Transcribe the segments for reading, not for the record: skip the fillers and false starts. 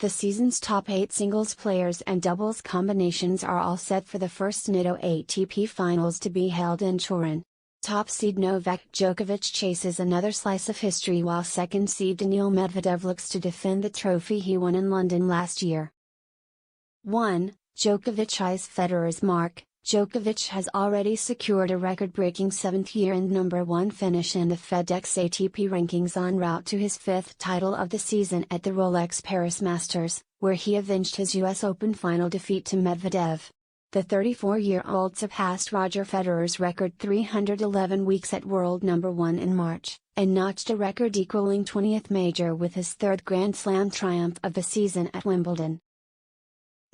The season's top 8 singles players and doubles combinations are all set for the first Nitto ATP Finals to be held in Turin. Top seed Novak Djokovic chases another slice of history while second seed Daniil Medvedev looks to defend the trophy he won in London last year. 1. Djokovic eyes Federer's mark. Djokovic has already secured a record-breaking 7th year and number 1 finish in the FedEx ATP rankings en route to his 5th title of the season at the Rolex Paris Masters, where he avenged his US Open final defeat to Medvedev. The 34-year-old surpassed Roger Federer's record 311 weeks at world number 1 in March, and notched a record equaling 20th major with his 3rd Grand Slam triumph of the season at Wimbledon.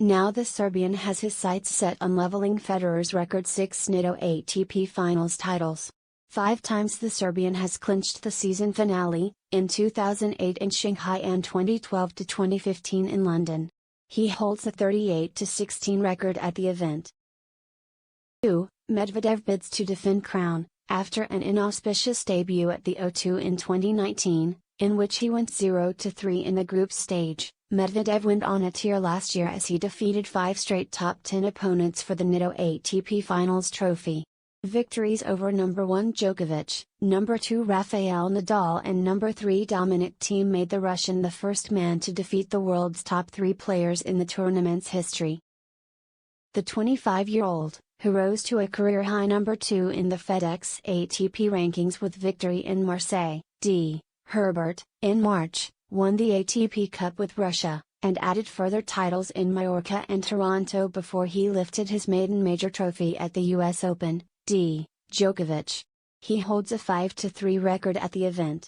Now the Serbian has his sights set on leveling Federer's record 6 Nitto ATP Finals titles. 5 times the Serbian has clinched the season finale, in 2008 in Shanghai and 2012-2015 in London. He holds a 38-16 record at the event. 2. Medvedev bids to defend crown. After an inauspicious debut at the O2 in 2019, in which he went 0-3 in the group stage, Medvedev went on a tear last year as he defeated 5 straight top 10 opponents for the Nitto ATP Finals trophy. Victories over number 1 Djokovic, number 2 Rafael Nadal and number 3 Dominic Thiem made the Russian the first man to defeat the world's top 3 players in the tournament's history. The 25-year-old, who rose to a career-high number 2 in the FedEx ATP rankings with victory in Marseille, D. Herbert, in March, won the ATP Cup with Russia, and added further titles in Mallorca and Toronto before he lifted his maiden major trophy at the US Open. D. Djokovic. He holds a 5-3 record at the event.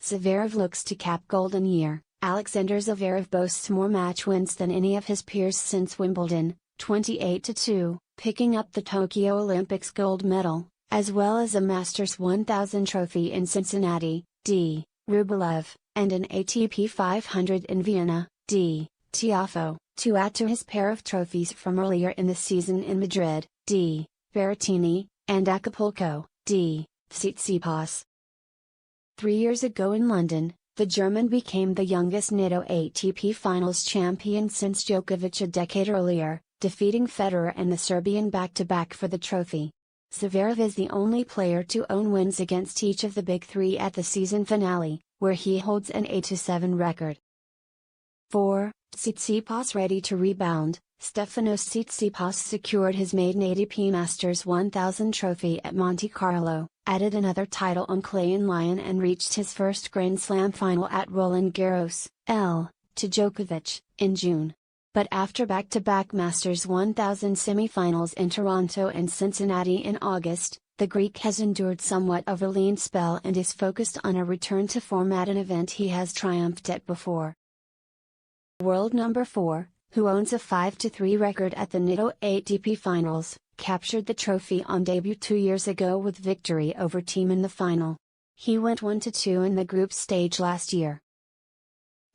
Zverev looks to cap golden year. Alexander Zverev boasts more match wins than any of his peers since Wimbledon, 28-2, picking up the Tokyo Olympics gold medal, as well as a Masters 1000 trophy in Cincinnati, D. Rublev, and an ATP 500 in Vienna, D. Tiafoe, to add to his pair of trophies from earlier in the season in Madrid, D. Berrettini, and Acapulco, D. Tsitsipas. 3 years ago in London, the German became the youngest Nitto ATP Finals champion since Djokovic a decade earlier, defeating Federer and the Serbian back-to-back for the trophy. Zverev is the only player to own wins against each of the big 3 at the season finale, where he holds an 8-7 record. 4. Tsitsipas ready to rebound. Stefanos Tsitsipas secured his maiden ATP Masters 1000 trophy at Monte Carlo, added another title on clay in Lyon and reached his first Grand Slam final at Roland Garros, to Djokovic, in June. But after back-to-back Masters 1000 semi-finals in Toronto and Cincinnati in August, the Greek has endured somewhat of a lean spell and is focused on a return to form at an event he has triumphed at before. World number 4, who owns a 5-3 record at the Nitto ATP Finals, captured the trophy on debut 2 years ago with victory over Thiem in the final. He went 1-2 in the group stage last year.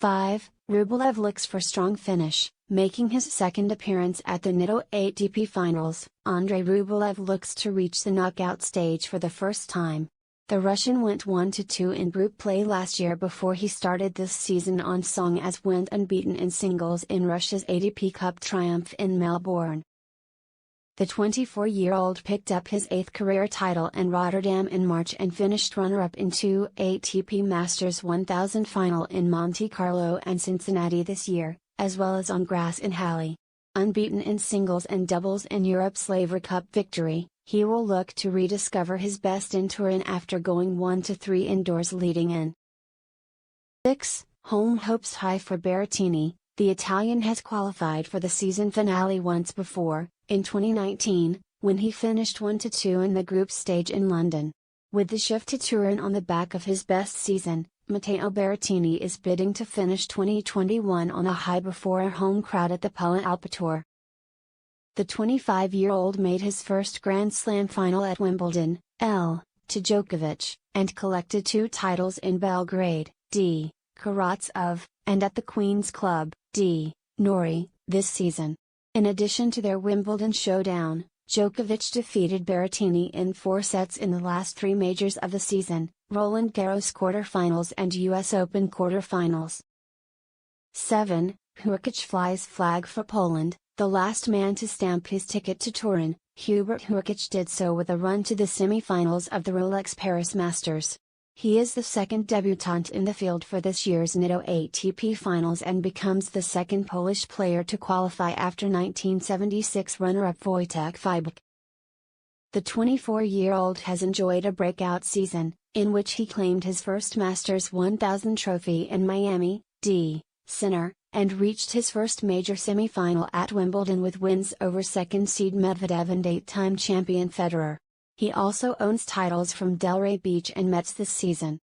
5. Rublev looks for strong finish, making his second appearance at the Nitto ATP Finals. Andrei Rublev looks to reach the knockout stage for the first time. The Russian went 1-2 in group play last year before he started this season on song as went unbeaten in singles in Russia's ATP Cup triumph in Melbourne. The 24-year-old picked up his 8th career title in Rotterdam in March and finished runner-up in 2 ATP Masters 1000 final in Monte Carlo and Cincinnati this year, as well as on grass in Halle. Unbeaten in singles and doubles in Europe's Laver Cup victory, he will look to rediscover his best in Turin after going 1-3 indoors leading in. 6. Home hopes high for Berrettini. The Italian has qualified for the season finale once before, in 2019, when he finished 1-2 in the group stage in London. With the shift to Turin on the back of his best season, Matteo Berrettini is bidding to finish 2021 on a high before a home crowd at the Pella Alpha Tour. The 25-year-old made his first Grand Slam final at Wimbledon, to Djokovic, and collected 2 titles in Belgrade, D. Karatsev, and at the Queen's Club, D. Nori, this season. In addition to their Wimbledon showdown, Djokovic defeated Berrettini in 4 sets in the last 3 majors of the season, Roland Garros quarterfinals and US Open quarterfinals. 7. Hurkacz flies flag for Poland. The last man to stamp his ticket to Turin, Hubert Hurkacz did so with a run to the semi-finals of the Rolex Paris Masters. He is the second debutant in the field for this year's Nitto ATP Finals and becomes the second Polish player to qualify after 1976 runner-up Wojtek Fibek. The 24-year-old has enjoyed a breakout season, in which he claimed his first Masters 1000 trophy in Miami, Center, and reached his first major semi-final at Wimbledon with wins over second seed Medvedev and 8-time champion Federer. He also owns titles from Delray Beach and Metz this season.